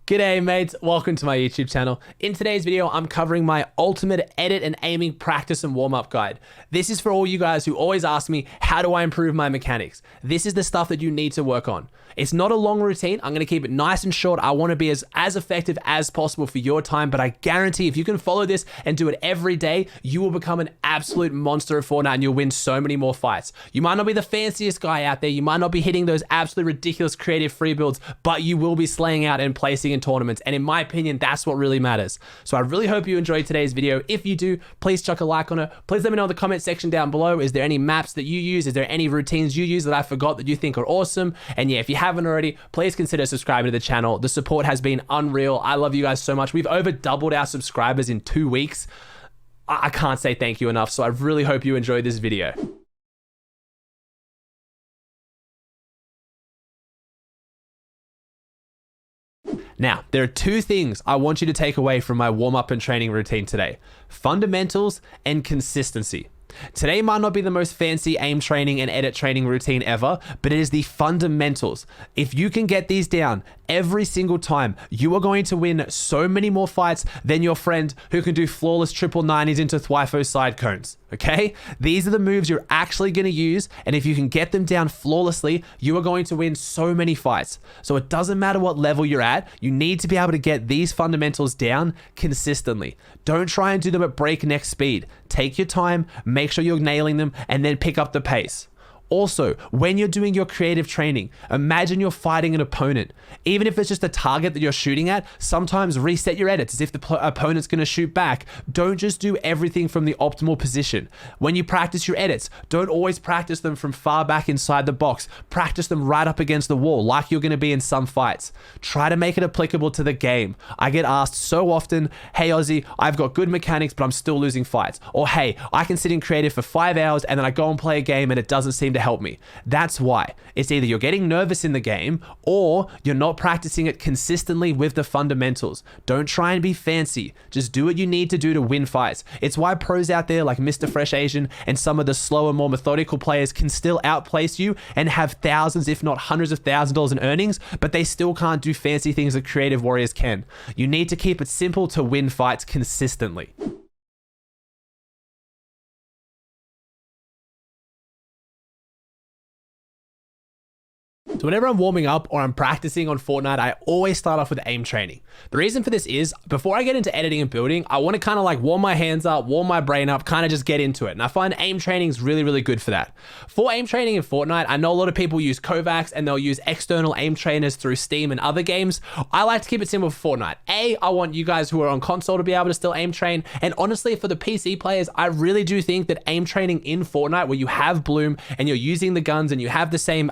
G'day mates, welcome to my YouTube channel. In today's video, I'm covering my ultimate edit and aiming practice and warm-up guide. This is for all you guys who always ask me, how do I improve my mechanics? This is the stuff that you need to work on. It's not a long routine. I'm gonna keep it nice and short. I wanna be as effective as possible for your time, but I guarantee if you can follow this and do it every day, you will become an absolute monster at Fortnite and you'll win so many more fights. You might not be the fanciest guy out there. You might not be hitting those absolutely ridiculous creative free builds, but you will be slaying out and placing in tournaments. And in my opinion, that's what really matters. So I really hope you enjoyed today's video. If you do, please chuck a like on it. Please let me know in the comment section down below. Is there any maps that you use? Is there any routines you use that I forgot that you think are awesome? And yeah, if you haven't already, please consider subscribing to the channel. The support has been unreal. I love you guys so much. We've over doubled our subscribers in 2 weeks. I can't say thank you enough. So I really hope you enjoyed this video. Now, there are two things I want you to take away from my warm-up and training routine today: fundamentals and consistency. Today might not be the most fancy aim training and edit training routine ever, but it is the fundamentals. If you can get these down every single time, you are going to win so many more fights than your friend who can do flawless triple 90s into Thwifo side cones, okay? These are the moves you're actually gonna use, and if you can get them down flawlessly, you are going to win so many fights. So it doesn't matter what level you're at, you need to be able to get these fundamentals down consistently. Don't try and do them at breakneck speed. Take your time, make sure you're nailing them, and then pick up the pace. Also, when you're doing your creative training, imagine you're fighting an opponent. Even if it's just a target that you're shooting at, sometimes reset your edits as if the opponent's gonna shoot back. Don't just do everything from the optimal position. When you practice your edits, don't always practice them from far back inside the box. Practice them right up against the wall, like you're gonna be in some fights. Try to make it applicable to the game. I get asked so often, hey Aussie, I've got good mechanics, but I'm still losing fights. Or hey, I can sit in creative for 5 hours and then I go and play a game and it doesn't seem to help me. That's why. It's either you're getting nervous in the game or you're not practicing it consistently with the fundamentals. Don't try and be fancy. Just do what you need to do to win fights. It's why pros out there like Mr. Fresh Asian and some of the slower, more methodical players can still outplace you and have thousands, if not hundreds of thousands of dollars in earnings, but they still can't do fancy things that creative warriors can. You need to keep it simple to win fights consistently. So whenever I'm warming up or I'm practicing on Fortnite, I always start off with aim training. The reason for this is, before I get into editing and building, I want to kind of like warm my hands up, warm my brain up, kind of just get into it. And I find aim training is really, really good for that. For aim training in Fortnite, I know a lot of people use Kovacs and they'll use external aim trainers through Steam and other games. I like to keep it simple for Fortnite. I want you guys who are on console to be able to still aim train. And honestly, for the PC players, I really do think that aim training in Fortnite, where you have bloom and you're using the guns and you have the same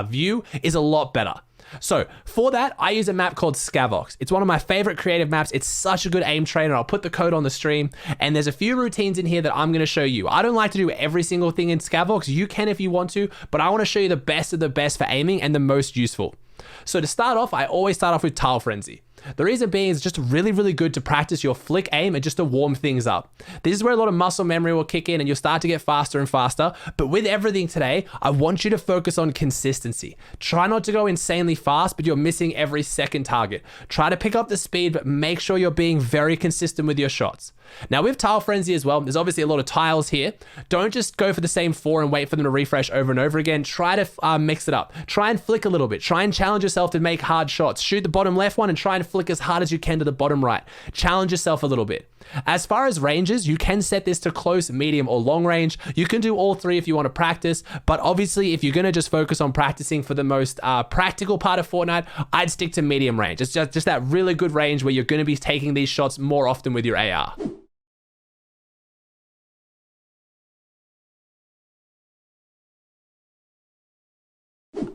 view, is a lot better. So for that, I use a map called Skavoks. It's one of my favorite creative maps. It's such a good aim trainer. I'll put the code on the stream, and there's a few routines in here that I'm going to show you. I don't like to do every single thing in Skavoks. You can if you want to, but I want to show you the best of the best for aiming and the most useful. So to start off, I always start off with Tile Frenzy. The reason being is just really, really good to practice your flick aim and just to warm things up. This is where a lot of muscle memory will kick in and you'll start to get faster and faster. But with everything today, I want you to focus on consistency. Try not to go insanely fast, but you're missing every second target. Try to pick up the speed, but make sure you're being very consistent with your shots. Now with Tile Frenzy as well, there's obviously a lot of tiles here. Don't just go for the same 4 and wait for them to refresh over and over again. Try to mix it up. Try and flick a little bit. Try and challenge yourself to make hard shots. Shoot the bottom left one and try and flick as hard as you can to the bottom right. Challenge yourself a little bit. As far as ranges, you can set this to close, medium, or long range. You can do all 3 if you want to practice, but obviously if you're going to just focus on practicing for the most practical part of Fortnite, I'd stick to medium range. It's just that really good range where you're going to be taking these shots more often with your AR.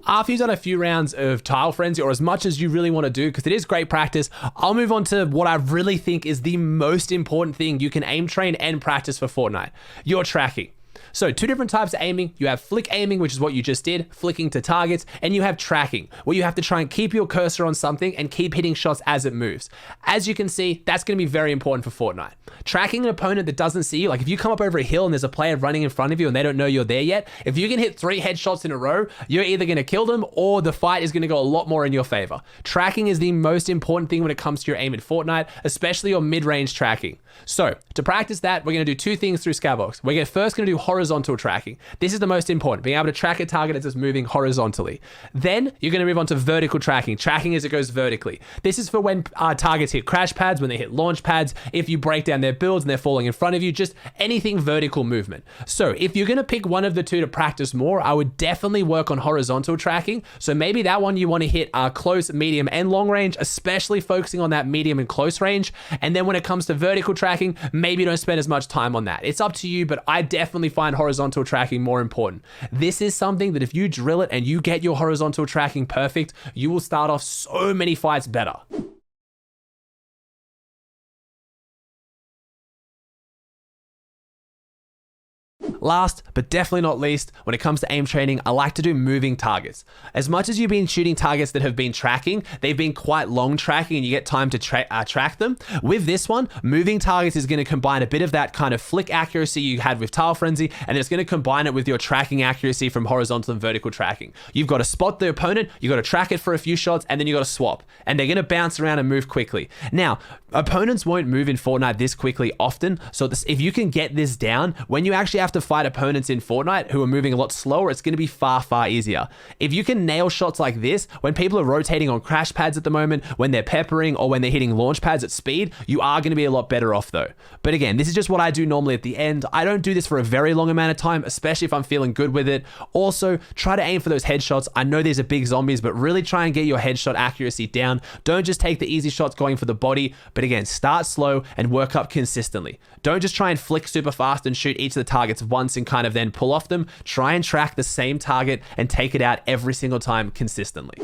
After you've done a few rounds of Tile Frenzy, or as much as you really want to do, because it is great practice, I'll move on to what I really think is the most important thing you can aim train and practice for Fortnite: your tracking. So 2 different types of aiming. You have flick aiming, which is what you just did, flicking to targets, and you have tracking, where you have to try and keep your cursor on something and keep hitting shots as it moves. As you can see, that's going to be very important for Fortnite. Tracking an opponent that doesn't see you, like if you come up over a hill and there's a player running in front of you and they don't know you're there yet, if you can hit 3 headshots in a row, you're either going to kill them or the fight is going to go a lot more in your favor. Tracking is the most important thing when it comes to your aim in Fortnite, especially your mid-range tracking. So to practice that, we're going to do 2 things through Skavoks. We're first going to do horizontal tracking. This is the most important, being able to track a target as it's moving horizontally. Then you're going to move on to vertical tracking, tracking as it goes vertically. This is for when targets hit crash pads, when they hit launch pads, if you break down their builds and they're falling in front of you, just anything vertical movement. So if you're going to pick one of the 2 to practice more, I would definitely work on horizontal tracking. So maybe that one you want to hit close, medium, and long range, especially focusing on that medium and close range. And then when it comes to vertical tracking, maybe don't spend as much time on that. It's up to you, but I definitely find horizontal tracking more important. This is something that if you drill it and you get your horizontal tracking perfect, you will start off so many fights better. Last, but definitely not least, when it comes to aim training, I like to do moving targets. As much as you've been shooting targets that have been tracking, they've been quite long tracking and you get time to track them. With this one, moving targets is going to combine a bit of that kind of flick accuracy you had with Tile Frenzy, and it's going to combine it with your tracking accuracy from horizontal and vertical tracking. You've got to spot the opponent, you've got to track it for a few shots, and then you've got to swap. And they're going to bounce around and move quickly. Now, opponents won't move in Fortnite this quickly often, so if you can get this down, when you actually have to fight opponents in Fortnite who are moving a lot slower, it's going to be far, far easier. If you can nail shots like this, when people are rotating on crash pads at the moment, when they're peppering, or when they're hitting launch pads at speed, you are going to be a lot better off though. But again, this is just what I do normally at the end. I don't do this for a very long amount of time, especially if I'm feeling good with it. Also, try to aim for those headshots. I know these are big zombies, but really try and get your headshot accuracy down. Don't just take the easy shots going for the body, but again, start slow and work up consistently. Don't just try and flick super fast and shoot each of the targets once and kind of then pull off them. Try and track the same target and take it out every single time consistently.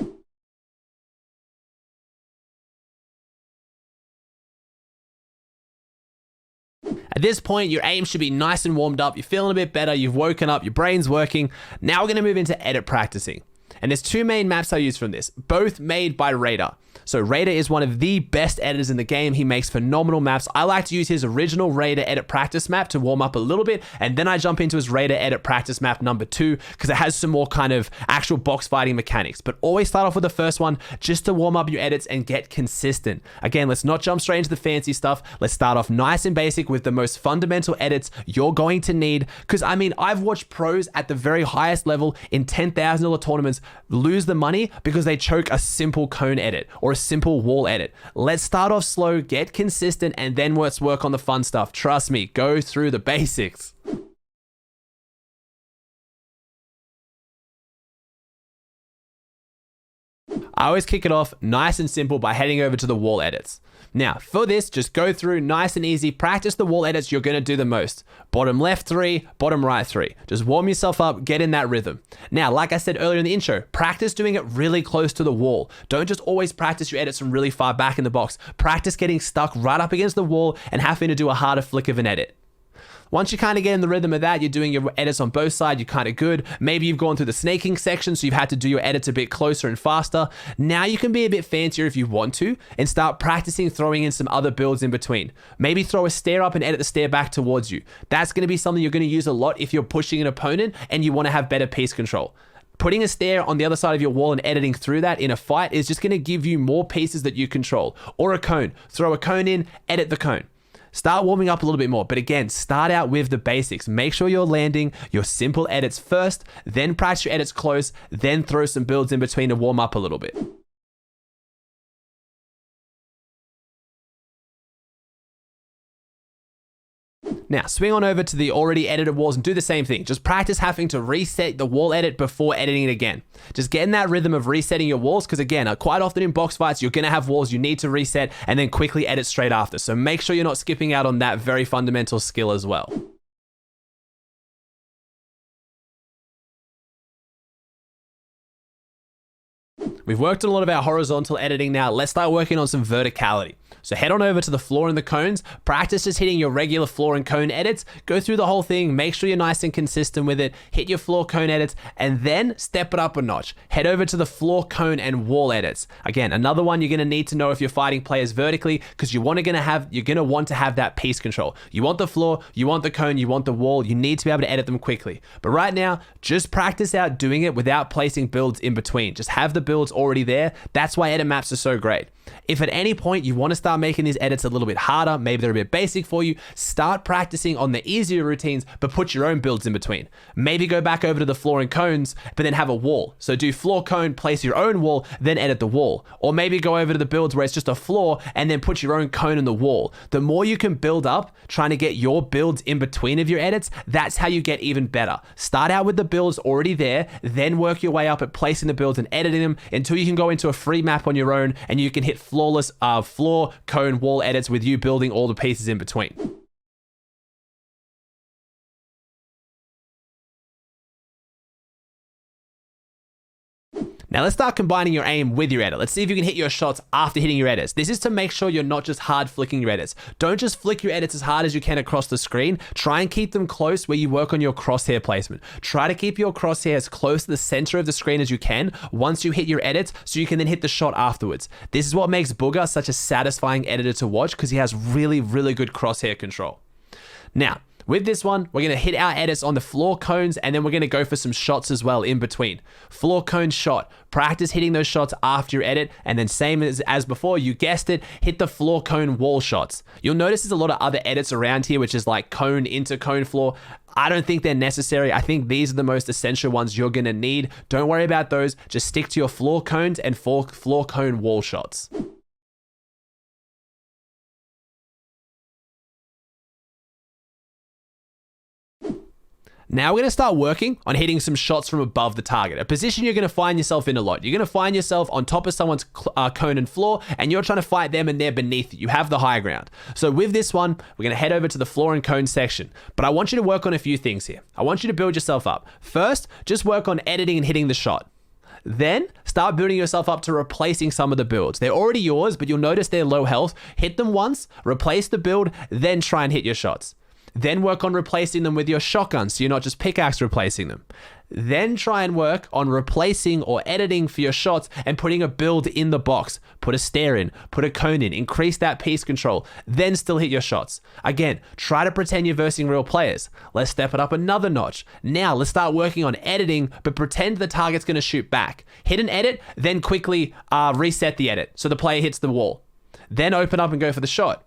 At this point, your aim should be nice and warmed up. You're feeling a bit better. You've woken up. Your brain's working. Now we're going to move into edit practicing. And there's 2 main maps I use from this, both made by Raider. So Raider is one of the best editors in the game. He makes phenomenal maps. I like to use his original Raider edit practice map to warm up a little bit, and then I jump into his Raider edit practice map number 2 because it has some more kind of actual box fighting mechanics. But always start off with the first one just to warm up your edits and get consistent. Again, let's not jump straight into the fancy stuff. Let's start off nice and basic with the most fundamental edits you're going to need. Because I mean, I've watched pros at the very highest level in $10,000 tournaments lose the money because they choke a simple cone edit or a simple wall edit. Let's start off slow, get consistent, and then let's work on the fun stuff. Trust me, go through the basics. I always kick it off nice and simple by heading over to the wall edits. Now, for this, just go through nice and easy, practice the wall edits you're going to do the most. Bottom left 3, bottom right 3. Just warm yourself up, get in that rhythm. Now, like I said earlier in the intro, practice doing it really close to the wall. Don't just always practice your edits from really far back in the box. Practice getting stuck right up against the wall and having to do a harder flick of an edit. Once you kind of get in the rhythm of that, you're doing your edits on both sides, you're kind of good. Maybe you've gone through the snaking section, so you've had to do your edits a bit closer and faster. Now you can be a bit fancier if you want to and start practicing throwing in some other builds in between. Maybe throw a stair up and edit the stair back towards you. That's going to be something you're going to use a lot if you're pushing an opponent and you want to have better piece control. Putting a stair on the other side of your wall and editing through that in a fight is just going to give you more pieces that you control. Or a cone. Throw a cone in, edit the cone. Start warming up a little bit more, but again, start out with the basics. Make sure you're landing your simple edits first, then practice your edits close, then throw some builds in between to warm up a little bit. Now, swing on over to the already edited walls and do the same thing. Just practice having to reset the wall edit before editing it again. Just get in that rhythm of resetting your walls because again, quite often in box fights, you're going to have walls you need to reset and then quickly edit straight after. So make sure you're not skipping out on that very fundamental skill as well. We've worked on a lot of our horizontal editing now. Let's start working on some verticality. So head on over to the floor and the cones, practice just hitting your regular floor and cone edits, go through the whole thing, make sure you're nice and consistent with it, hit your floor cone edits, and then step it up a notch. Head over to the floor, cone, and wall edits. Again, another one you're gonna need to know if you're fighting players vertically, because you're gonna want to have that piece control. You want the floor, you want the cone, you want the wall, you need to be able to edit them quickly. But right now, just practice out doing it without placing builds in between. Just have the builds already there. That's why edit maps are so great. If at any point you want to start making these edits a little bit harder, maybe they're a bit basic for you, start practicing on the easier routines, but put your own builds in between. Maybe go back over to the floor and cones, but then have a wall. So do floor, cone, place your own wall, then edit the wall. Or maybe go over to the builds where it's just a floor and then put your own cone in the wall. The more you can build up, trying to get your builds in between of your edits, that's how you get even better. Start out with the builds already there, then work your way up at placing the builds and editing them until you can go into a free map on your own and you can hit flawless floor, cone, wall edits with you building all the pieces in between. Now let's start combining your aim with your edit. Let's see if you can hit your shots after hitting your edits. This is to make sure you're not just hard flicking your edits. Don't just flick your edits as hard as you can across the screen. Try and keep them close where you work on your crosshair placement. Try to keep your crosshair as close to the center of the screen as you can once you hit your edits so you can then hit the shot afterwards. This is what makes Booger such a satisfying editor to watch because he has really, really good crosshair control. Now, with this one, we're gonna hit our edits on the floor cones and then we're gonna go for some shots as well in between. Floor cone shot, practice hitting those shots after your edit and then same as before, you guessed it, hit the floor cone wall shots. You'll notice there's a lot of other edits around here, which is like cone into cone floor. I don't think they're necessary. I think these are the most essential ones you're gonna need. Don't worry about those, just stick to your floor cones and floor cone wall shots. Now we're going to start working on hitting some shots from above the target, a position you're going to find yourself in a lot. You're going to find yourself on top of someone's cone and floor, and you're trying to fight them and they're beneath you. You have the high ground. So with this one, we're going to head over to the floor and cone section. But I want you to work on a few things here. I want you to build yourself up. First, just work on editing and hitting the shot. Then start building yourself up to replacing some of the builds. They're already yours, but you'll notice they're low health. Hit them once, replace the build, then try and hit your shots. Then work on replacing them with your shotgun, so you're not just pickaxe replacing them. Then try and work on replacing or editing for your shots and putting a build in the box. Put a stair in, put a cone in, increase that piece control, then still hit your shots. Again, try to pretend you're versing real players. Let's step it up another notch. Now let's start working on editing, but pretend the target's gonna shoot back. Hit an edit, then quickly reset the edit so the player hits the wall. Then open up and go for the shot.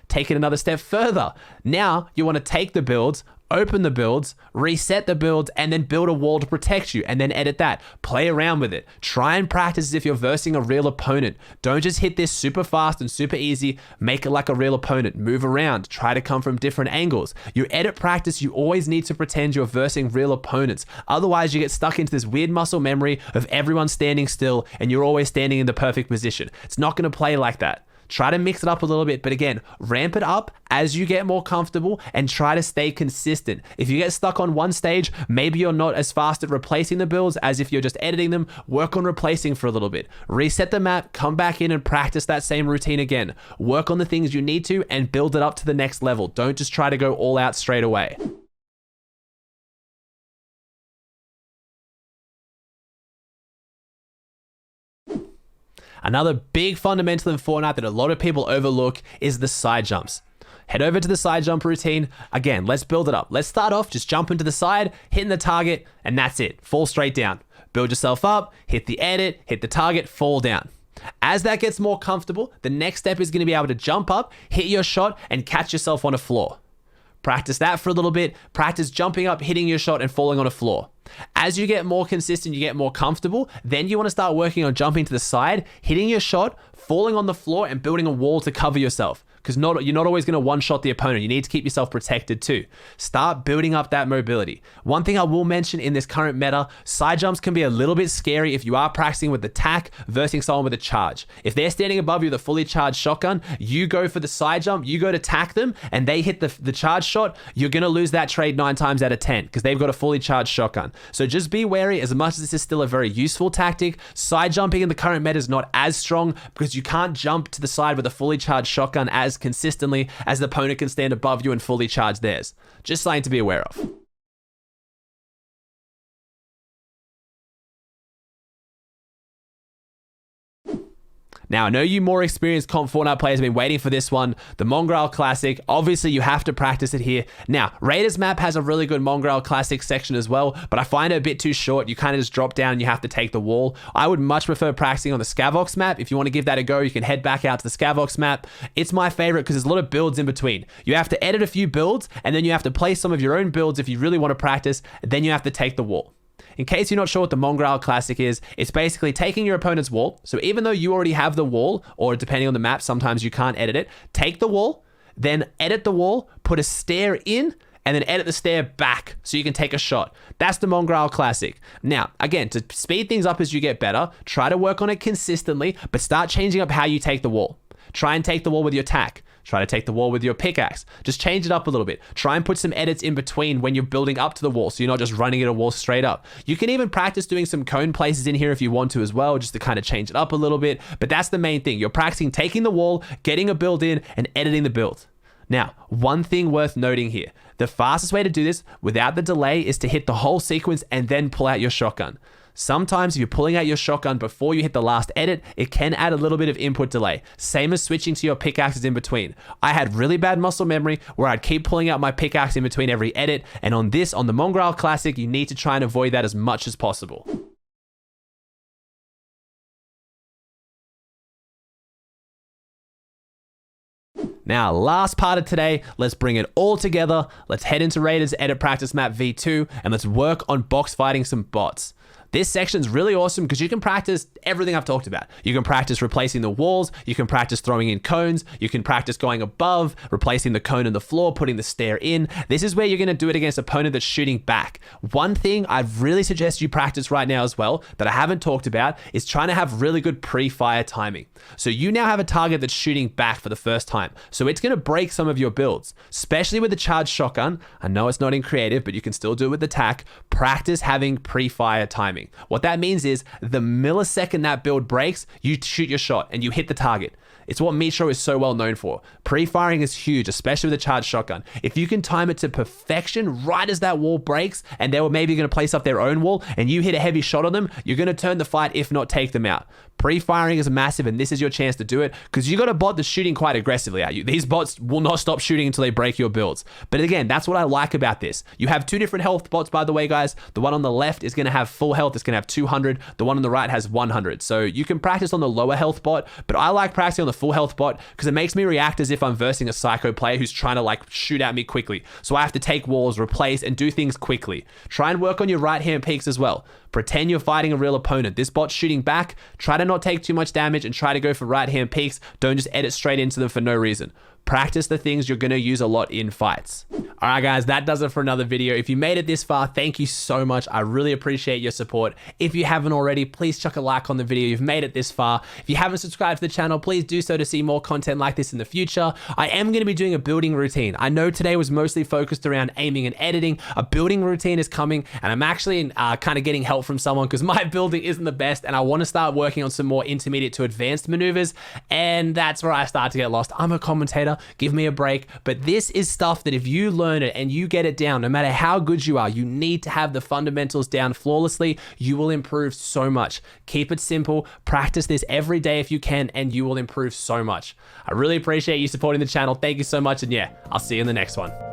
Take it another step further. Now you want to take the builds, open the builds, reset the builds, and then build a wall to protect you, and then edit that. Play around with it. Try and practice as if you're versing a real opponent. Don't just hit this super fast and super easy. Make it like a real opponent. Move around. Try to come from different angles. Your edit practice, you always need to pretend you're versing real opponents. Otherwise, you get stuck into this weird muscle memory of everyone standing still, and you're always standing in the perfect position. It's not going to play like that. Try to mix it up a little bit, but again, ramp it up as you get more comfortable and try to stay consistent. If you get stuck on one stage, maybe you're not as fast at replacing the builds as if you're just editing them. Work on replacing for a little bit. Reset the map, come back in and practice that same routine again. Work on the things you need to and build it up to the next level. Don't just try to go all out straight away. Another big fundamental in Fortnite that a lot of people overlook is the side jumps. Head over to the side jump routine. Again, let's build it up. Let's start off, just jumping to the side, hitting the target, and that's it. Fall straight down. Build yourself up, hit the edit, hit the target, fall down. As that gets more comfortable, the next step is going to be able to jump up, hit your shot, and catch yourself on a floor. Practice that for a little bit. Practice jumping up, hitting your shot, and falling on a floor. As you get more consistent, you get more comfortable, then you want to start working on jumping to the side, hitting your shot, falling on the floor, and building a wall to cover yourself. Because you're not always going to one-shot the opponent. You need to keep yourself protected too. Start building up that mobility. One thing I will mention in this current meta, side jumps can be a little bit scary if you are practicing with the tack versus someone with a charge. If they're standing above you with a fully charged shotgun, you go for the side jump, you go to tack them, and they hit the charge shot, you're going to lose that trade 9 times out of 10 because they've got a fully charged shotgun. shotgun. So just be wary. As much as this is still a very useful tactic, side jumping in the current meta is not as strong because you can't jump to the side with a fully charged shotgun as consistently as the opponent can stand above you and fully charge theirs. Just something to be aware of. Now, I know you more experienced comp Fortnite players have been waiting for this one, the Mongraal Classic. Obviously, you have to practice it here. Now, Raiders map has a really good Mongraal Classic section as well, but I find it a bit too short. You kind of just drop down and you have to take the wall. I would much prefer practicing on the Skavoks map. If you want to give that a go, you can head back out to the Skavoks map. It's my favorite because there's a lot of builds in between. You have to edit a few builds, and then you have to play some of your own builds if you really want to practice, and then you have to take the wall. In case you're not sure what the Mongraal Classic is, it's basically taking your opponent's wall. So even though you already have the wall, or depending on the map, sometimes you can't edit it, take the wall, then edit the wall, put a stair in, and then edit the stair back so you can take a shot. That's the Mongraal Classic. Now, again, to speed things up as you get better, try to work on it consistently, but start changing up how you take the wall. Try and take the wall with your tack. Try to take the wall with your pickaxe. Just change it up a little bit. Try and put some edits in between when you're building up to the wall so you're not just running at a wall straight up. You can even practice doing some cone places in here if you want to as well, just to kind of change it up a little bit. But that's the main thing. You're practicing taking the wall, getting a build in, and editing the build. Now, one thing worth noting here. The fastest way to do this without the delay is to hit the whole sequence and then pull out your shotgun. Sometimes if you're pulling out your shotgun before you hit the last edit, it can add a little bit of input delay. Same as switching to your pickaxes in between. I had really bad muscle memory where I'd keep pulling out my pickaxe in between every edit. And on the Mongraal Classic, you need to try and avoid that as much as possible. Now, last part of today, let's bring it all together. Let's head into Raiders Edit Practice Map V2 and let's work on box fighting some bots. This section is really awesome because you can practice everything I've talked about. You can practice replacing the walls, you can practice throwing in cones, you can practice going above, replacing the cone in the floor, putting the stair in. This is where you're going to do it against an opponent that's shooting back. One thing I'd really suggest you practice right now as well that I haven't talked about is trying to have really good pre-fire timing. So you now have a target that's shooting back for the first time. So it's going to break some of your builds, especially with the charged shotgun. I know it's not in creative, but you can still do it with the tack. Practice having pre-fire timing. What that means is the millisecond that build breaks, you shoot your shot and you hit the target. It's what Mitro is so well known for. Pre-firing is huge, especially with a charged shotgun. If you can time it to perfection right as that wall breaks and they were maybe going to place up their own wall and you hit a heavy shot on them, you're going to turn the fight, if not take them out. Pre-firing is massive and this is your chance to do it because you got a bot that's shooting quite aggressively at you. These bots will not stop shooting until they break your builds. But again, that's what I like about this. You have two different health bots, by the way, guys. The one on the left is going to have full health. It's going to have 200. The one on the right has 100. So you can practice on the lower health bot, but I like practicing on the full health bot because it makes me react as if I'm versing a psycho player who's trying to like shoot at me quickly. So I have to take walls, replace, and do things quickly. Try and work on your right hand peaks as well. Pretend you're fighting a real opponent. This bot's shooting back. Try to not take too much damage and try to go for right hand peaks. Don't just edit straight into them for no reason. Practice the things you're going to use a lot in fights. All right, guys, that does it for another video. If you made it this far, thank you so much. I really appreciate your support. If you haven't already, please chuck a like on the video. You've made it this far. If you haven't subscribed to the channel, please do so to see more content like this in the future. I am going to be doing a building routine. I know today was mostly focused around aiming and editing. A building routine is coming, and I'm actually kind of getting help from someone because my building isn't the best, and I want to start working on some more intermediate to advanced maneuvers, and that's where I start to get lost. I'm a commentator. Give me a break. But this is stuff that if you learn it and you get it down, no matter how good you are, you need to have the fundamentals down flawlessly. You will improve so much. Keep it simple. Practice this every day if you can, and you will improve so much. I really appreciate you supporting the channel. Thank you so much. And yeah, I'll see you in the next one.